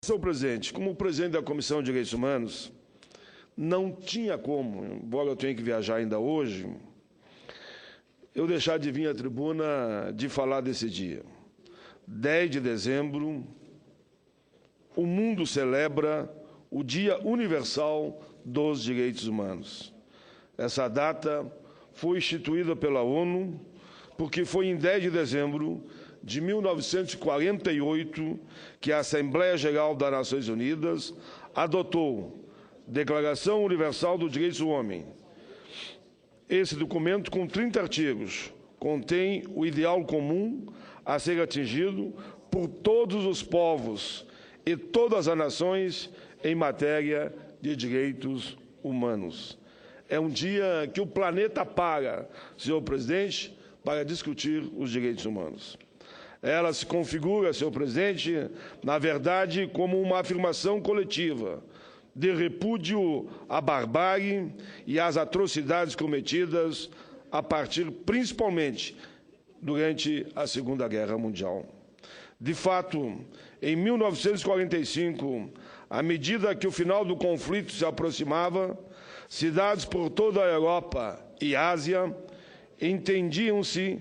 Senhor presidente, como presidente da Comissão de Direitos Humanos, não tinha como, embora eu tenha que viajar ainda hoje, eu deixar de vir à tribuna de falar desse dia. 10 de dezembro, o mundo celebra o Dia Universal dos Direitos Humanos. Essa data foi instituída pela ONU porque foi em 10 de dezembro de 1948 que a Assembleia Geral das Nações Unidas adotou Declaração Universal dos Direitos do Homem. Esse documento, com 30 artigos, contém o ideal comum a ser atingido por todos os povos e todas as nações em matéria de direitos humanos. É um dia que o planeta para, senhor presidente, para discutir os direitos humanos. Ela se configura, senhor presidente, na verdade, como uma afirmação coletiva de repúdio à barbárie e às atrocidades cometidas a partir, principalmente, durante a Segunda Guerra Mundial. De fato, em 1945, à medida que o final do conflito se aproximava, cidades por toda a Europa e Ásia entendiam-se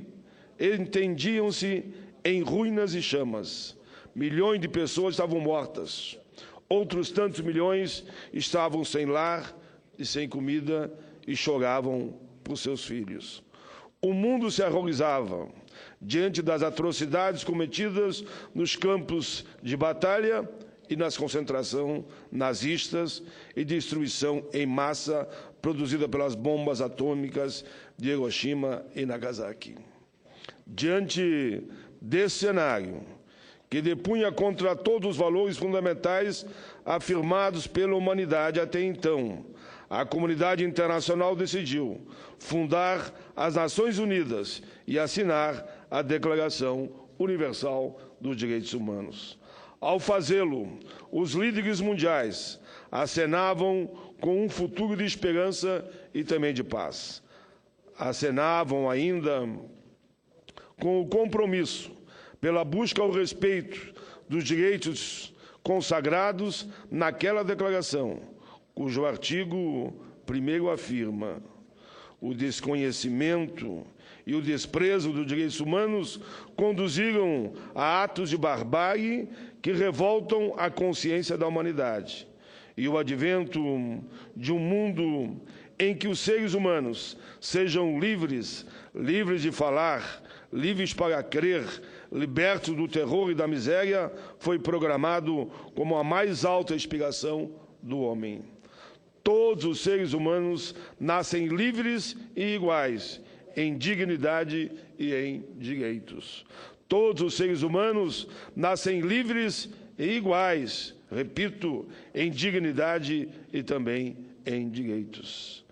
em ruínas e chamas. Milhões de pessoas estavam mortas. Outros tantos milhões estavam sem lar e sem comida e choravam por seus filhos. O mundo se horrorizava diante das atrocidades cometidas nos campos de batalha e nas concentrações nazistas e destruição em massa produzida pelas bombas atômicas de Hiroshima e Nagasaki. Diante desse cenário, que depunha contra todos os valores fundamentais afirmados pela humanidade até então, a comunidade internacional decidiu fundar as Nações Unidas e assinar a Declaração Universal dos Direitos Humanos. Ao fazê-lo, os líderes mundiais acenavam com um futuro de esperança e também de paz. Acenavam ainda com o compromisso pela busca ao respeito dos direitos consagrados naquela declaração, cujo artigo 1º afirma: o desconhecimento e o desprezo dos direitos humanos conduziram a atos de barbárie que revoltam a consciência da humanidade. E o advento de um mundo em que os seres humanos sejam livres de falar, livres para crer, libertos do terror e da miséria, foi programado como a mais alta aspiração do homem. Todos os seres humanos nascem livres e iguais, em dignidade e em direitos. Todos os seres humanos nascem livres e iguais, repito, em dignidade e também em direitos.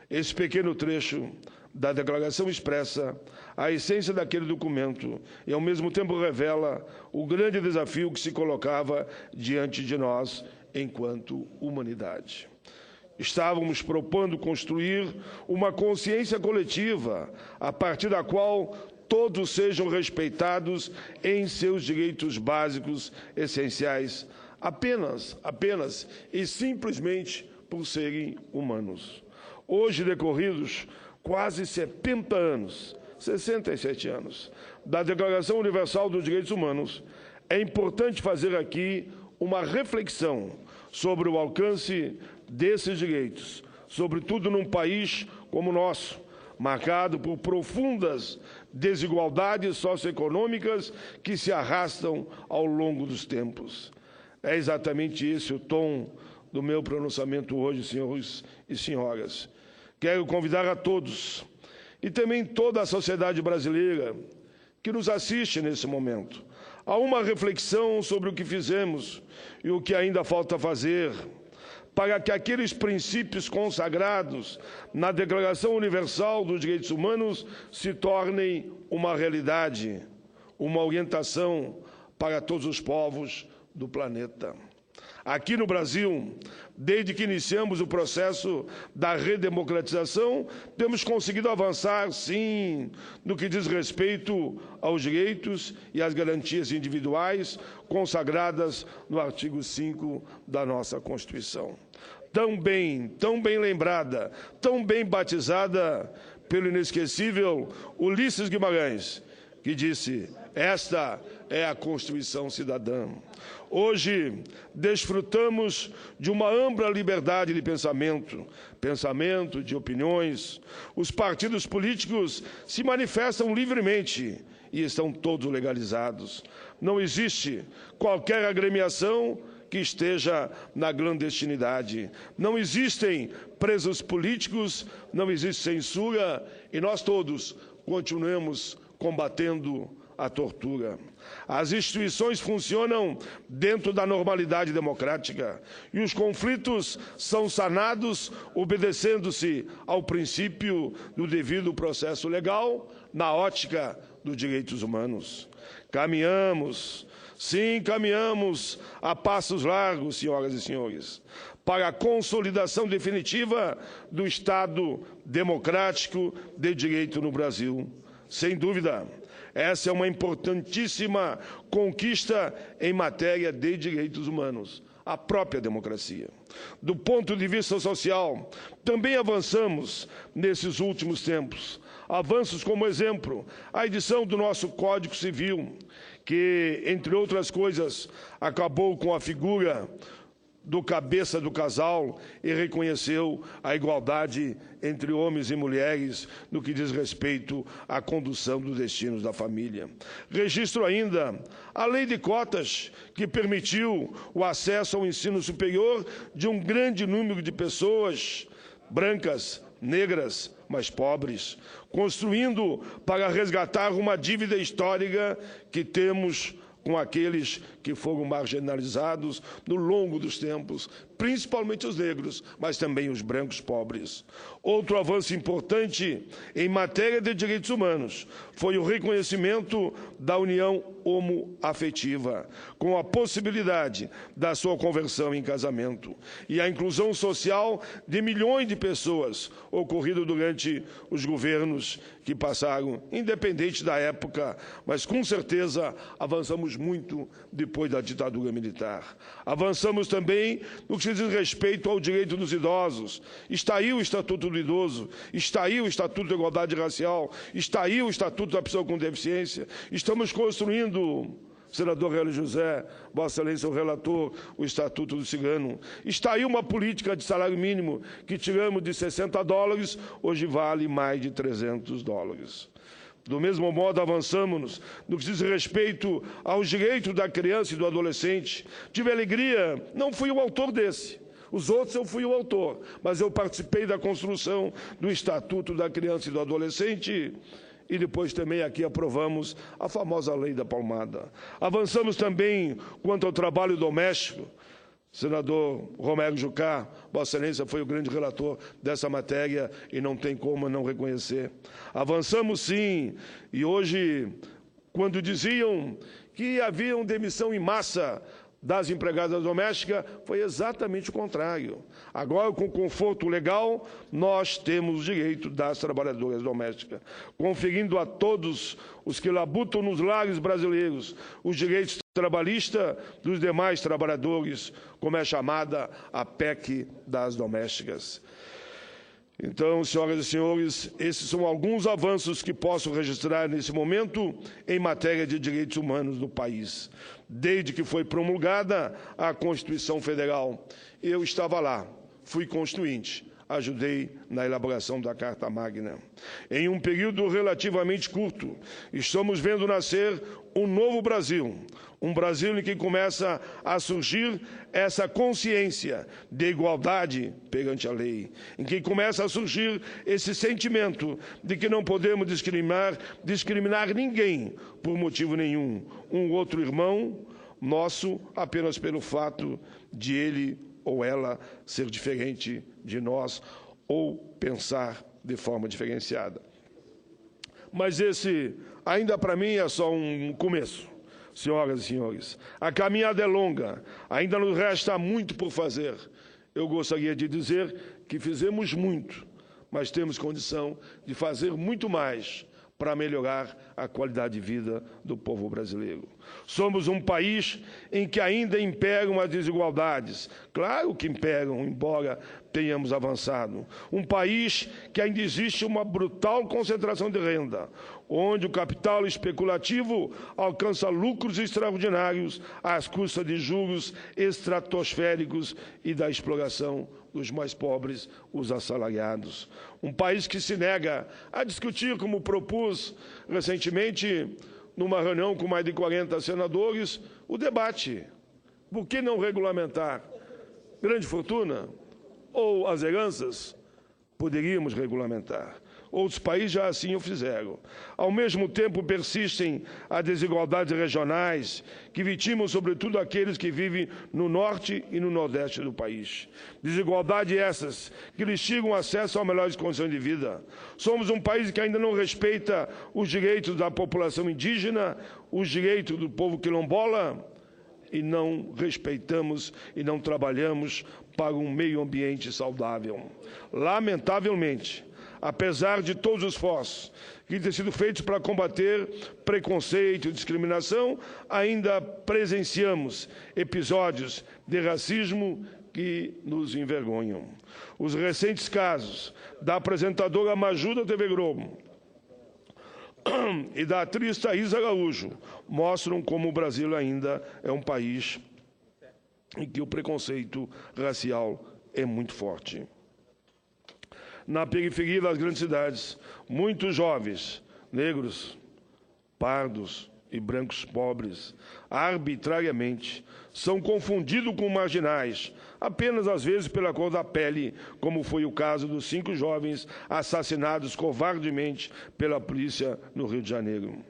Esse pequeno trecho da declaração expressa a essência daquele documento e, ao mesmo tempo, revela o grande desafio que se colocava diante de nós enquanto humanidade. Estávamos propondo construir uma consciência coletiva a partir da qual todos sejam respeitados em seus direitos básicos essenciais, apenas e simplesmente por serem humanos. Hoje, decorridos quase 70 anos, 67 anos, da Declaração Universal dos Direitos Humanos, é importante fazer aqui uma reflexão sobre o alcance desses direitos, sobretudo num país como o nosso, marcado por profundas desigualdades socioeconômicas que se arrastam ao longo dos tempos. É exatamente esse o tom do meu pronunciamento hoje, senhores e senhoras. Quero convidar a todos, e também toda a sociedade brasileira que nos assiste nesse momento, a uma reflexão sobre o que fizemos e o que ainda falta fazer, para que aqueles princípios consagrados na Declaração Universal dos Direitos Humanos se tornem uma realidade, uma orientação para todos os povos do planeta. Aqui no Brasil, desde que iniciamos o processo da redemocratização, temos conseguido avançar, sim, no que diz respeito aos direitos e às garantias individuais consagradas no artigo 5 da nossa Constituição. Tão bem lembrada, tão bem batizada pelo inesquecível Ulisses Guimarães, que disse: esta é a Constituição cidadã. Hoje, desfrutamos de uma ampla liberdade de pensamento, de opiniões. Os partidos políticos se manifestam livremente e estão todos legalizados. Não existe qualquer agremiação que esteja na clandestinidade. Não existem presos políticos, não existe censura e nós todos continuamos combatendo a tortura. As instituições funcionam dentro da normalidade democrática e os conflitos são sanados obedecendo-se ao princípio do devido processo legal na ótica dos direitos humanos. Caminhamos a passos largos, senhoras e senhores, para a consolidação definitiva do Estado democrático de direito no Brasil. Sem dúvida, essa é uma importantíssima conquista em matéria de direitos humanos, a própria democracia. Do ponto de vista social, também avançamos nesses últimos tempos. Avanços como exemplo, a edição do nosso Código Civil, que, entre outras coisas, acabou com a figura do cabeça do casal e reconheceu a igualdade entre homens e mulheres no que diz respeito à condução dos destinos da família. Registro ainda a lei de cotas, que permitiu o acesso ao ensino superior de um grande número de pessoas brancas, negras, mas pobres, construindo para resgatar uma dívida histórica que temos com aqueles que foram marginalizados no longo dos tempos, principalmente os negros, mas também os brancos pobres. Outro avanço importante em matéria de direitos humanos foi o reconhecimento da união homoafetiva, com a possibilidade da sua conversão em casamento, e a inclusão social de milhões de pessoas, ocorrido durante os governos que passaram, independente da época, mas com certeza avançamos muito depois da ditadura militar. Avançamos também no que diz respeito ao direito dos idosos. Está aí o Estatuto do Idoso, está aí o Estatuto da Igualdade Racial, está aí o Estatuto da Pessoa com Deficiência. Estamos construindo, senador Hélio José, Vossa Excelência, o relator, o Estatuto do Cigano. Está aí uma política de salário mínimo que tiramos de $60, hoje vale mais de $300. Do mesmo modo, avançamos no que diz respeito aos direitos da criança e do adolescente. Tive alegria, não fui o autor desse, os outros eu fui o autor, mas eu participei da construção do Estatuto da Criança e do Adolescente e depois também aqui aprovamos a famosa Lei da Palmada. Avançamos também quanto ao trabalho doméstico. Senador Romero Jucá, Vossa Excelência foi o grande relator dessa matéria e não tem como não reconhecer. Avançamos sim, e hoje, quando diziam que havia demissão em massa das empregadas domésticas, foi exatamente o contrário. Agora, com conforto legal, nós temos o direito das trabalhadoras domésticas, conferindo a todos os que labutam nos lares brasileiros os direitos trabalhistas dos demais trabalhadores, como é chamada a PEC das domésticas. Então, senhoras e senhores, esses são alguns avanços que posso registrar nesse momento em matéria de direitos humanos no país. Desde que foi promulgada a Constituição Federal, eu estava lá, fui constituinte, ajudei na elaboração da Carta Magna. Em um período relativamente curto, estamos vendo nascer um novo Brasil, um Brasil em que começa a surgir essa consciência de igualdade perante a lei, em que começa a surgir esse sentimento de que não podemos discriminar ninguém por motivo nenhum, um outro irmão nosso apenas pelo fato de ele ou ela ser diferente de nós ou pensar de forma diferenciada. Mas esse, ainda para mim, é só um começo. Senhoras e senhores, a caminhada é longa, ainda nos resta muito por fazer. Eu gostaria de dizer que fizemos muito, mas temos condição de fazer muito mais para melhorar a qualidade de vida do povo brasileiro. Somos um país em que ainda imperam as desigualdades. Claro que imperam, embora tenhamos avançado. Um país que ainda existe uma brutal concentração de renda, onde o capital especulativo alcança lucros extraordinários às custas de juros estratosféricos e da exploração dos mais pobres, os assalariados. Um país que se nega a discutir, como propus recentemente, numa reunião com mais de 40 senadores, o debate. Por que não regulamentar? Grande fortuna ou as heranças? Poderíamos regulamentar. Outros países já assim o fizeram. Ao mesmo tempo, persistem as desigualdades regionais, que vitimam sobretudo aqueles que vivem no norte e no nordeste do país. Desigualdades essas que lhes tiram o acesso a melhores condições de vida. Somos um país que ainda não respeita os direitos da população indígena, os direitos do povo quilombola, e não respeitamos e não trabalhamos para um meio ambiente saudável. Lamentavelmente, apesar de todos os esforços que têm sido feitos para combater preconceito e discriminação, ainda presenciamos episódios de racismo que nos envergonham. Os recentes casos da apresentadora Maju da TV Globo e da atriz Thaís Araújo mostram como o Brasil ainda é um país em que o preconceito racial é muito forte. Na periferia das grandes cidades, muitos jovens, negros, pardos e brancos pobres, arbitrariamente, são confundidos com marginais, apenas às vezes pela cor da pele, como foi o caso dos 5 jovens assassinados covardemente pela polícia no Rio de Janeiro.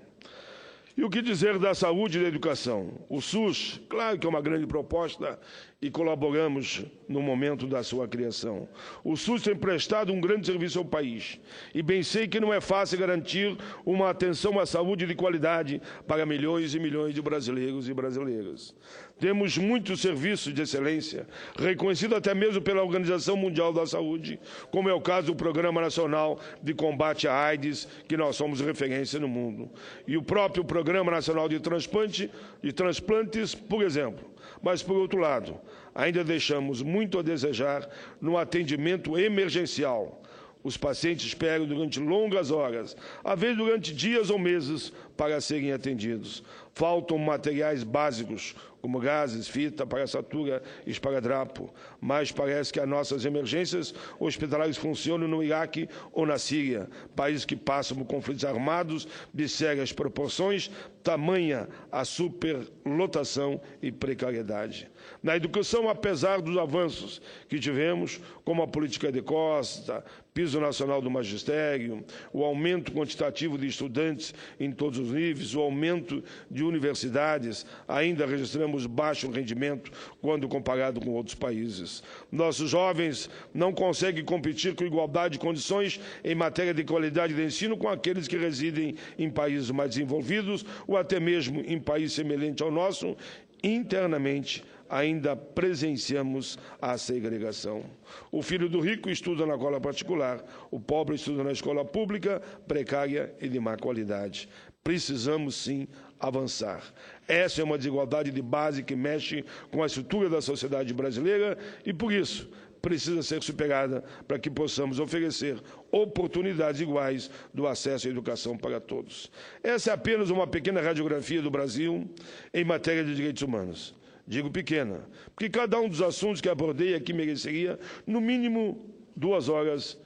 E o que dizer da saúde e da educação? O SUS, claro que é uma grande proposta e colaboramos no momento da sua criação. O SUS tem prestado um grande serviço ao país e bem sei que não é fácil garantir uma atenção à saúde de qualidade para milhões e milhões de brasileiros e brasileiras. Temos muitos serviços de excelência, reconhecidos até mesmo pela Organização Mundial da Saúde, como é o caso do Programa Nacional de Combate à AIDS, que nós somos referência no mundo. E o próprio Programa Nacional de Transplantes, por exemplo. Mas, por outro lado, ainda deixamos muito a desejar no atendimento emergencial. Os pacientes esperam durante longas horas, às vezes durante dias ou meses, para serem atendidos. Faltam materiais básicos, como gases, fita, paracetamol e esparadrapo. Mas parece que as nossas emergências hospitalares funcionam no Iraque ou na Síria, países que passam por conflitos armados de sérias proporções, tamanha a superlotação e precariedade. Na educação, apesar dos avanços que tivemos, como a política de costa, piso nacional do magistério, o aumento quantitativo de estudantes em todos os níveis, o aumento de universidades, ainda registramos baixo rendimento quando comparado com outros países. Nossos jovens não conseguem competir com igualdade de condições em matéria de qualidade de ensino com aqueles que residem em países mais desenvolvidos ou até mesmo em país semelhante ao nosso. Internamente, ainda presenciamos a segregação. O filho do rico estuda na escola particular, o pobre estuda na escola pública, precária e de má qualidade. Precisamos, sim, avançar. Essa é uma desigualdade de base que mexe com a estrutura da sociedade brasileira e, por isso, precisa ser superada para que possamos oferecer oportunidades iguais do acesso à educação para todos. Essa é apenas uma pequena radiografia do Brasil em matéria de direitos humanos. Digo pequena, porque cada um dos assuntos que abordei aqui mereceria, no mínimo, 2 horas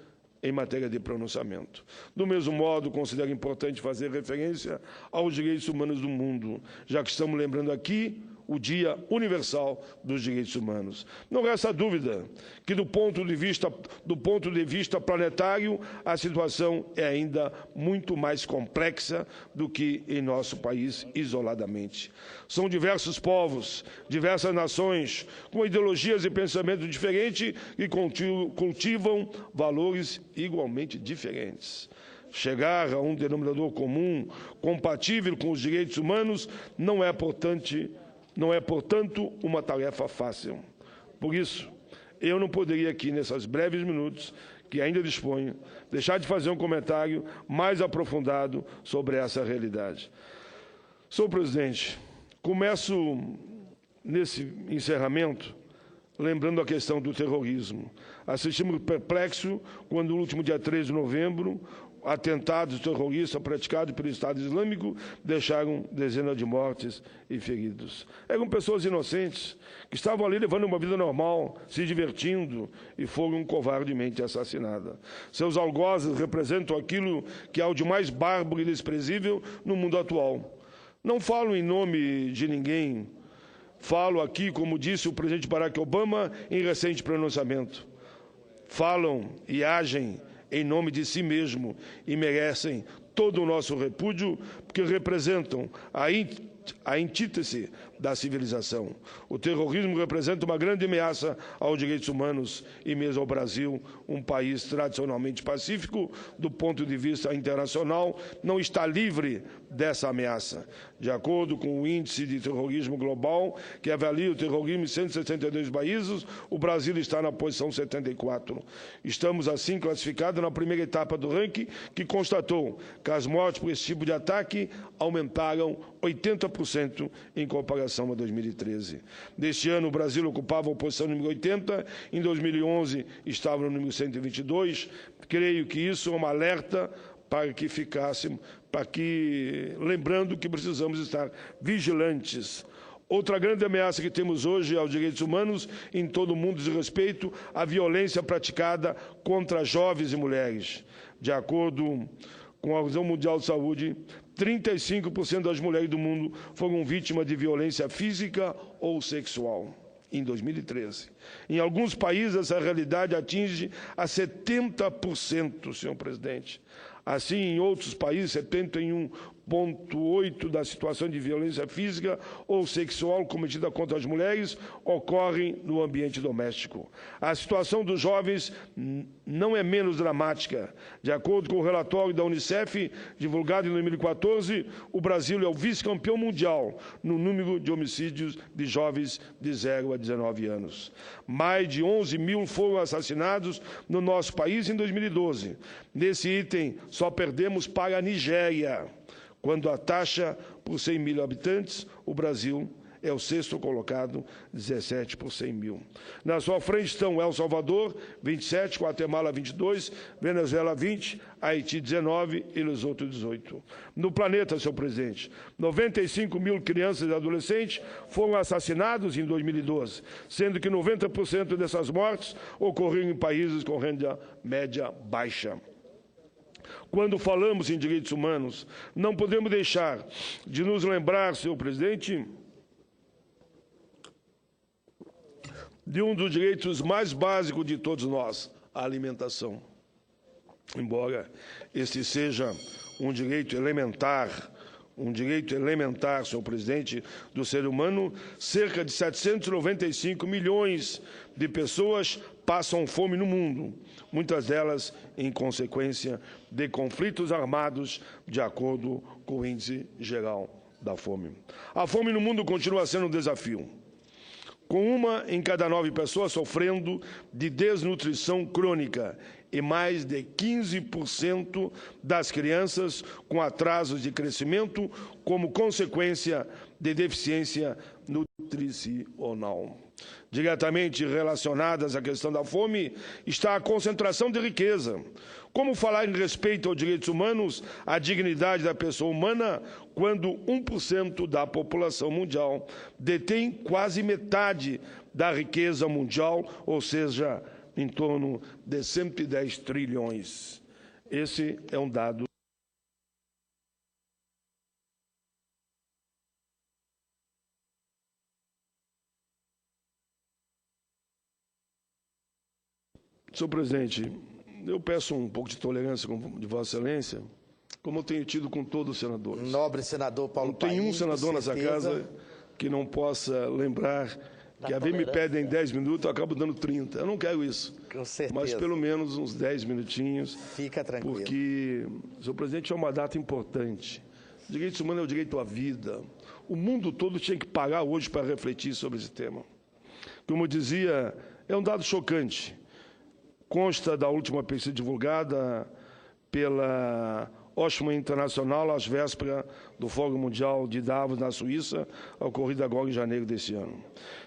em matéria de pronunciamento. Do mesmo modo, considero importante fazer referência aos direitos humanos do mundo, já que estamos lembrando aqui o Dia Universal dos Direitos Humanos. Não resta dúvida que, do ponto de vista planetário, a situação é ainda muito mais complexa do que em nosso país isoladamente. São diversos povos, diversas nações, com ideologias e pensamentos diferentes e cultivam valores igualmente diferentes. Chegar a um denominador comum compatível com os direitos humanos não é, portanto, uma tarefa fácil. Por isso, eu não poderia aqui, nesses breves minutos que ainda disponho, deixar de fazer um comentário mais aprofundado sobre essa realidade. Senhor presidente, começo nesse encerramento lembrando a questão do terrorismo. Assistimos perplexo quando, no último dia 13 de novembro, atentados terroristas praticados pelo Estado Islâmico deixaram dezenas de mortes e feridos. Eram pessoas inocentes que estavam ali levando uma vida normal, se divertindo, e foram covardemente assassinadas. Seus algozes representam aquilo que há de mais bárbaro e desprezível no mundo atual. Não falo em nome de ninguém, falo aqui, como disse o presidente Barack Obama em recente pronunciamento. Falam e agem em nome de si mesmo e merecem todo o nosso repúdio, porque representam a antítese da civilização. O terrorismo representa uma grande ameaça aos direitos humanos e mesmo ao Brasil, um país tradicionalmente pacífico, do ponto de vista internacional, não está livre dessa ameaça. De acordo com o Índice de Terrorismo Global, que avalia o terrorismo em 162 países, o Brasil está na posição 74. Estamos, assim, classificados na primeira etapa do ranking, que constatou que as mortes por esse tipo de ataque aumentaram 80% em comparação a 2013. Neste ano, o Brasil ocupava a posição número 80, em 2011 estava no número 122. Creio que isso é um alerta para que ficássemos, lembrando que precisamos estar vigilantes. Outra grande ameaça que temos hoje aos direitos humanos em todo o mundo diz respeito à violência praticada contra jovens e mulheres. De acordo com a Organização Mundial de Saúde, 35% das mulheres do mundo foram vítimas de violência física ou sexual em 2013. Em alguns países, essa realidade atinge a 70%, senhor presidente. Assim, em outros países, 71,8% da situação de violência física ou sexual cometida contra as mulheres ocorre no ambiente doméstico. A situação dos jovens não é menos dramática. De acordo com o relatório da Unicef, divulgado em 2014, o Brasil é o vice-campeão mundial no número de homicídios de jovens de 0 a 19 anos. Mais de 11 mil foram assassinados no nosso país em 2012. Nesse item, só perdemos para a Nigéria, quando a taxa por 100 mil habitantes, o Brasil é o sexto colocado, 17 por 100 mil. Na sua frente estão El Salvador, 27, Guatemala, 22, Venezuela, 20, Haiti, 19 e Lesoto, 18. No planeta, senhor presidente, 95 mil crianças e adolescentes foram assassinados em 2012, sendo que 90% dessas mortes ocorreram em países com renda média baixa. Quando falamos em direitos humanos, não podemos deixar de nos lembrar, senhor presidente, de um dos direitos mais básicos de todos nós, a alimentação. Embora esse seja um direito elementar, senhor presidente, do ser humano, cerca de 795 milhões de pessoas passam fome no mundo, muitas delas em consequência de conflitos armados, de acordo com o Índice Geral da Fome. A fome no mundo continua sendo um desafio, com 1 em cada 9 pessoas sofrendo de desnutrição crônica e mais de 15% das crianças com atrasos de crescimento como consequência de deficiência nutricional. Diretamente relacionadas à questão da fome está a concentração de riqueza. Como falar em respeito aos direitos humanos, à dignidade da pessoa humana, quando 1% da população mundial detém quase metade da riqueza mundial, ou seja, em torno de 110 trilhões. Esse é um dado. Senhor presidente, eu peço um pouco de tolerância de Vossa Excelência, como eu tenho tido com todos os senadores. Nobre senador Paulo Paim. Não tem um senador nessa casa que não possa lembrar Que a vez me pedem 10 minutos, eu acabo dando 30. Eu não quero isso. Com certeza. Mas pelo menos uns 10 minutinhos. Fica tranquilo. Porque, senhor presidente, é uma data importante. O direito humano é o direito à vida. O mundo todo tinha que parar hoje para refletir sobre esse tema. Como eu dizia, é um dado chocante. Consta da última pesquisa divulgada pela Oxfam Internacional às vésperas do Fórum Mundial de Davos, na Suíça, ocorrido agora em janeiro desse ano.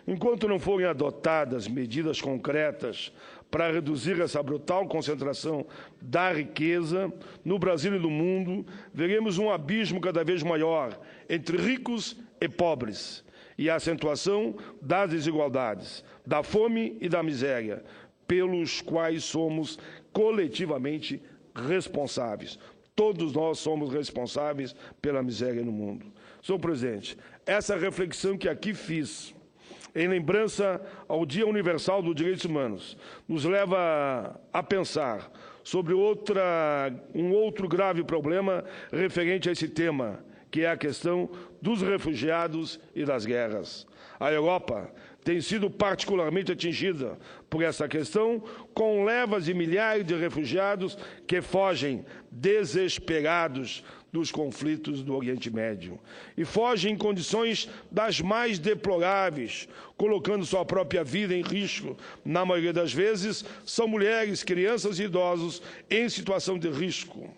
Enquanto não forem adotadas medidas concretas para reduzir essa brutal concentração da riqueza no Brasil e no mundo, veremos um abismo cada vez maior entre ricos e pobres e a acentuação das desigualdades, da fome e da miséria, pelos quais somos coletivamente responsáveis. Todos nós somos responsáveis pela miséria no mundo. Senhor presidente, essa reflexão que aqui fiz, em lembrança ao Dia Universal dos Direitos Humanos, nos leva a pensar sobre um outro grave problema referente a esse tema, que é a questão dos refugiados e das guerras. A Europa tem sido particularmente atingida por essa questão, com levas de milhares de refugiados que fogem desesperados dos conflitos do Oriente Médio. E fogem em condições das mais deploráveis, colocando sua própria vida em risco. Na maioria das vezes, são mulheres, crianças e idosos em situação de risco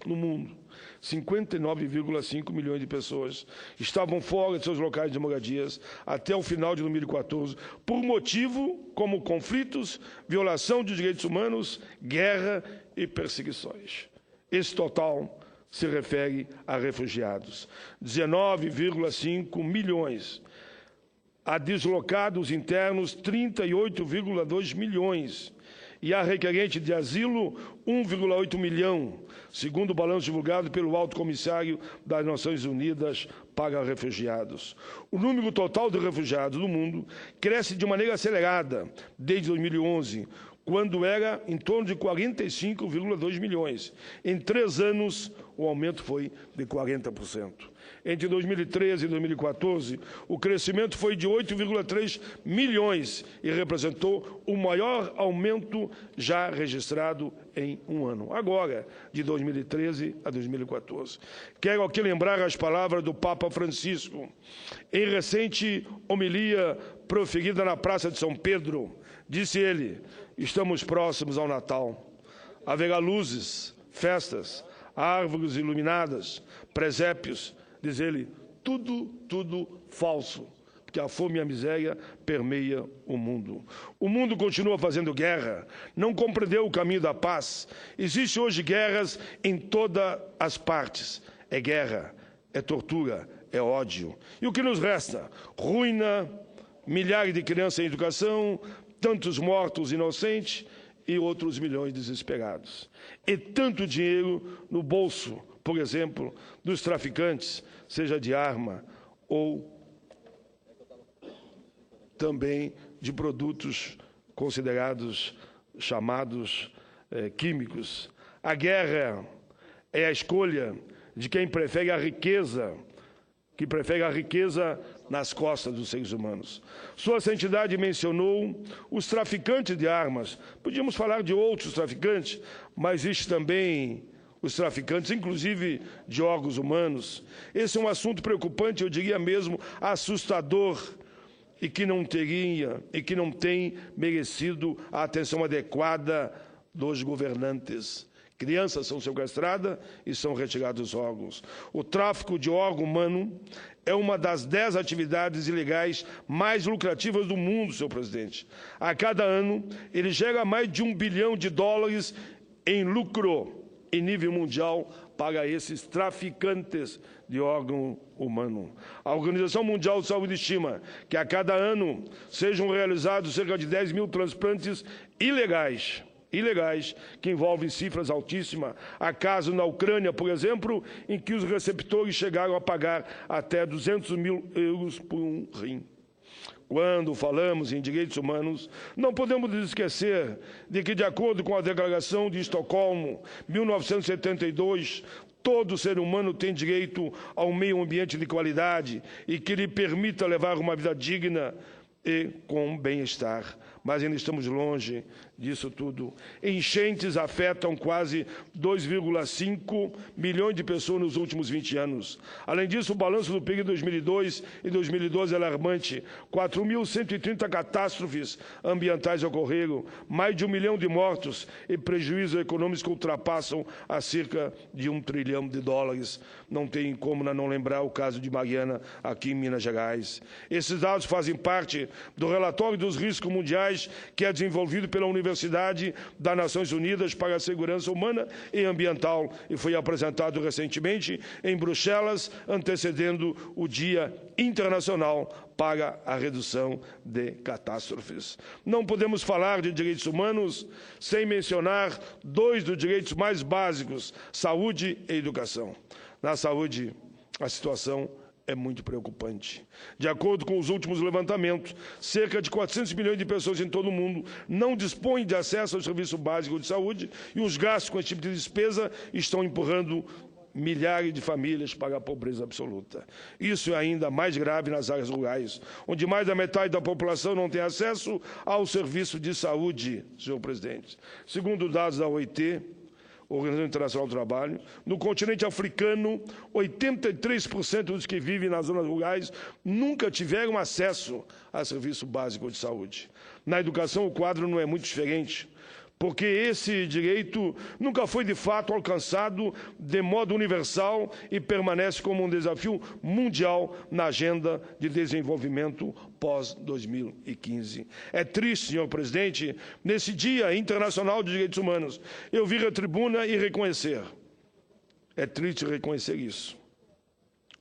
no mundo. 59,5 milhões de pessoas estavam fora de seus locais de moradias até o final de 2014, por motivo como conflitos, violação de direitos humanos, guerra e perseguições. Esse total se refere a refugiados. 19,5 milhões. A deslocados internos, 38,2 milhões. E a requerente de asilo, 1,8 milhão, segundo o balanço divulgado pelo Alto Comissário das Nações Unidas para Refugiados. O número total de refugiados no mundo cresce de maneira acelerada desde 2011, quando era em torno de 45,2 milhões. Em 3 anos, o aumento foi de 40%. Entre 2013 e 2014, o crescimento foi de 8,3 milhões e representou o maior aumento já registrado em um ano. Agora, de 2013 a 2014. Quero aqui lembrar as palavras do Papa Francisco. Em recente homilia proferida na Praça de São Pedro, disse ele: estamos próximos ao Natal. Haverá luzes, festas, árvores iluminadas, presépios. Diz ele, tudo falso, porque a fome e a miséria permeia o mundo. O mundo continua fazendo guerra, não compreendeu o caminho da paz. Existem hoje guerras em todas as partes. É guerra, é tortura, é ódio. E o que nos resta? Ruína, milhares de crianças sem educação, tantos mortos inocentes e outros milhões desesperados. E tanto dinheiro no bolso, por exemplo, dos traficantes, seja de arma ou também de produtos considerados, chamados químicos. A guerra é a escolha de quem prefere a riqueza, nas costas dos seres humanos. Sua Santidade mencionou os traficantes de armas. Podíamos falar de outros traficantes, mas existe também os traficantes, inclusive de órgãos humanos. Esse é um assunto preocupante, eu diria mesmo assustador, e que não tem merecido a atenção adequada dos governantes. Crianças são sequestradas e são retirados os órgãos. O tráfico de órgão humano é uma das 10 atividades ilegais mais lucrativas do mundo, senhor presidente. A cada ano, ele gera mais de $1 bilhão em lucro em nível mundial para esses traficantes de órgão humano. A Organização Mundial de Saúde estima que a cada ano sejam realizados cerca de 10 mil transplantes ilegais, que envolvem cifras altíssimas. Há casos na Ucrânia, por exemplo, em que os receptores chegaram a pagar até 200 mil euros por um rim. Quando falamos em direitos humanos, não podemos esquecer de que, de acordo com a Declaração de Estocolmo, 1972, todo ser humano tem direito a um meio ambiente de qualidade e que lhe permita levar uma vida digna e com bem-estar. Mas ainda estamos longe disso tudo. Enchentes afetam quase 2,5 milhões de pessoas nos últimos 20 anos. Além disso, o balanço do PIB de 2002 e 2012 é alarmante. 4.130 catástrofes ambientais ocorreram, mais de 1 milhão de mortos e prejuízos econômicos que ultrapassam a cerca de US$1 trilhão. Não tem como não lembrar o caso de Mariana, aqui em Minas Gerais. Esses dados fazem parte do relatório dos riscos mundiais que é desenvolvido pela Universidade das Nações Unidas para a Segurança Humana e Ambiental e foi apresentado recentemente em Bruxelas, antecedendo o Dia Internacional para a Redução de Catástrofes. Não podemos falar de direitos humanos sem mencionar dois dos direitos mais básicos, saúde e educação. Na saúde, a situação é muito preocupante. De acordo com os últimos levantamentos, cerca de 400 milhões de pessoas em todo o mundo não dispõem de acesso ao serviço básico de saúde e os gastos com esse tipo de despesa estão empurrando milhares de famílias para a pobreza absoluta. Isso é ainda mais grave nas áreas rurais, onde mais da metade da população não tem acesso ao serviço de saúde, senhor presidente. Segundo dados da OIT, Organização Internacional do Trabalho, no continente africano, 83% dos que vivem nas zonas rurais nunca tiveram acesso a serviço básico de saúde. Na educação, o quadro não é muito diferente, porque esse direito nunca foi de fato alcançado de modo universal e permanece como um desafio mundial na agenda de desenvolvimento pós-2015. É triste, senhor presidente, nesse Dia Internacional de Direitos Humanos, eu vir à tribuna e reconhecer. É triste reconhecer isso.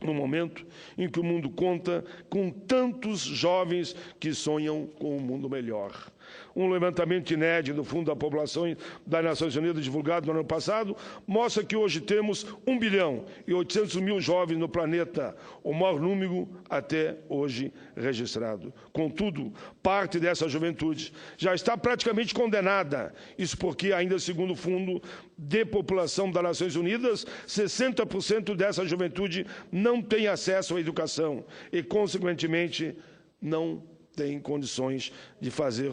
No momento em que o mundo conta com tantos jovens que sonham com um mundo melhor. Um levantamento inédito do Fundo da População das Nações Unidas, divulgado no ano passado, mostra que hoje temos 1 bilhão e 800 mil jovens no planeta, o maior número até hoje registrado. Contudo, parte dessa juventude já está praticamente condenada. Isso porque, ainda segundo o Fundo de População das Nações Unidas, 60% dessa juventude não tem acesso à educação e, consequentemente, não tem condições de fazer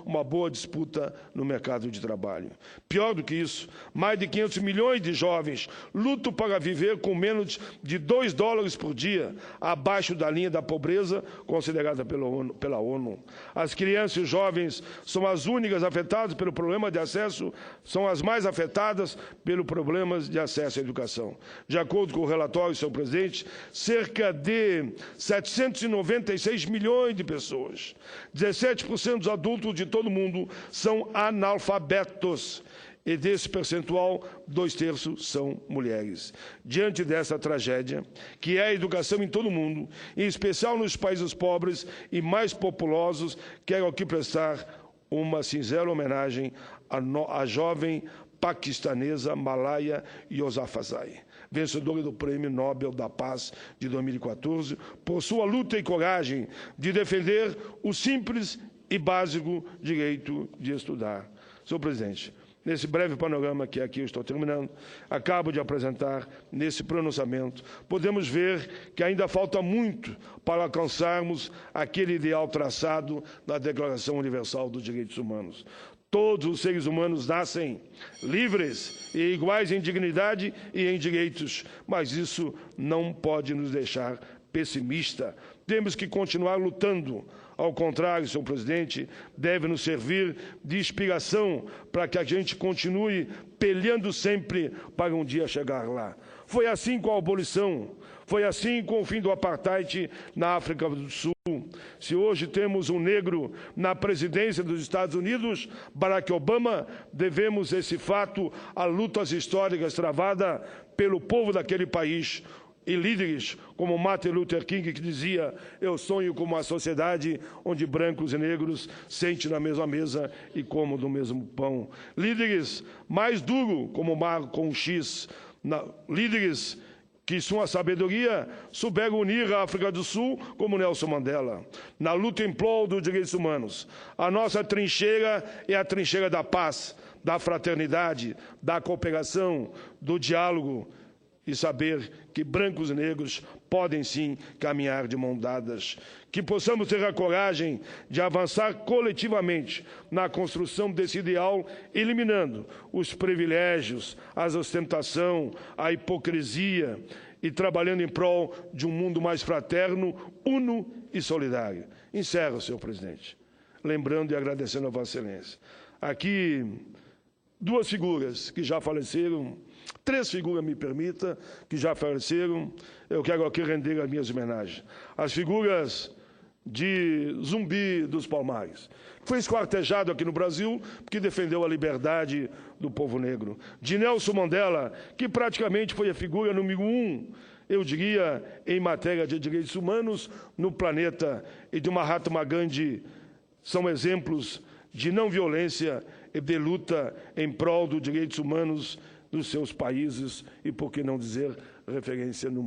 uma boa disputa no mercado de trabalho. Pior do que isso, mais de 500 milhões de jovens lutam para viver com menos de $2 por dia, abaixo da linha da pobreza considerada pela ONU. As crianças e os jovens são as únicas afetadas pelo problema de acesso, são as mais afetadas pelo problema de acesso à educação. De acordo com o relatório, senhor presidente, cerca de 796 milhões de pessoas, 17% dos adultos de todo o mundo são analfabetos e desse percentual, 2/3 são mulheres. Diante dessa tragédia, que é a educação em todo o mundo, em especial nos países pobres e mais populosos, quero aqui prestar uma singela homenagem à jovem paquistanesa Malala Yousafzai, vencedora do Prêmio Nobel da Paz de 2014, por sua luta e coragem de defender o simples e básico direito de estudar. Senhor presidente, nesse breve panorama que aqui eu estou terminando, acabo de apresentar nesse pronunciamento, podemos ver que ainda falta muito para alcançarmos aquele ideal traçado na Declaração Universal dos Direitos Humanos. Todos os seres humanos nascem livres e iguais em dignidade e em direitos, mas isso não pode nos deixar pessimistas. Temos que continuar lutando. Ao contrário, senhor presidente, deve nos servir de inspiração para que a gente continue peleando sempre para um dia chegar lá. Foi assim com a abolição, foi assim com o fim do apartheid na África do Sul. Se hoje temos um negro na presidência dos Estados Unidos, Barack Obama, devemos esse fato a lutas históricas travadas pelo povo daquele país, e líderes como Martin Luther King, que dizia: eu sonho com uma sociedade onde brancos e negros sentem na mesma mesa e comam do mesmo pão. Líderes mais duros, como Malcolm X, líderes que sua sabedoria souberam unir a África do Sul como Nelson Mandela. Na luta em prol dos direitos humanos, a nossa trincheira é a trincheira da paz, da fraternidade, da cooperação, do diálogo. e saber que brancos e negros podem sim caminhar de mãos dadas. Que possamos ter a coragem de avançar coletivamente na construção desse ideal, eliminando os privilégios, a ostentação, a hipocrisia e trabalhando em prol de um mundo mais fraterno, uno e solidário. Encerro, senhor presidente, lembrando e agradecendo a Vossa Excelência. Aqui, duas figuras que já faleceram, três figuras, me permita, que já faleceram, eu quero aqui render as minhas homenagens. As figuras de Zumbi dos Palmares, que foi esquartejado aqui no Brasil porque defendeu a liberdade do povo negro. De Nelson Mandela, que praticamente foi a figura número 1, eu diria, em matéria de direitos humanos no planeta, e de Mahatma Gandhi, são exemplos de não violência e de luta em prol dos direitos humanos dos seus países e, por que não dizer, referência no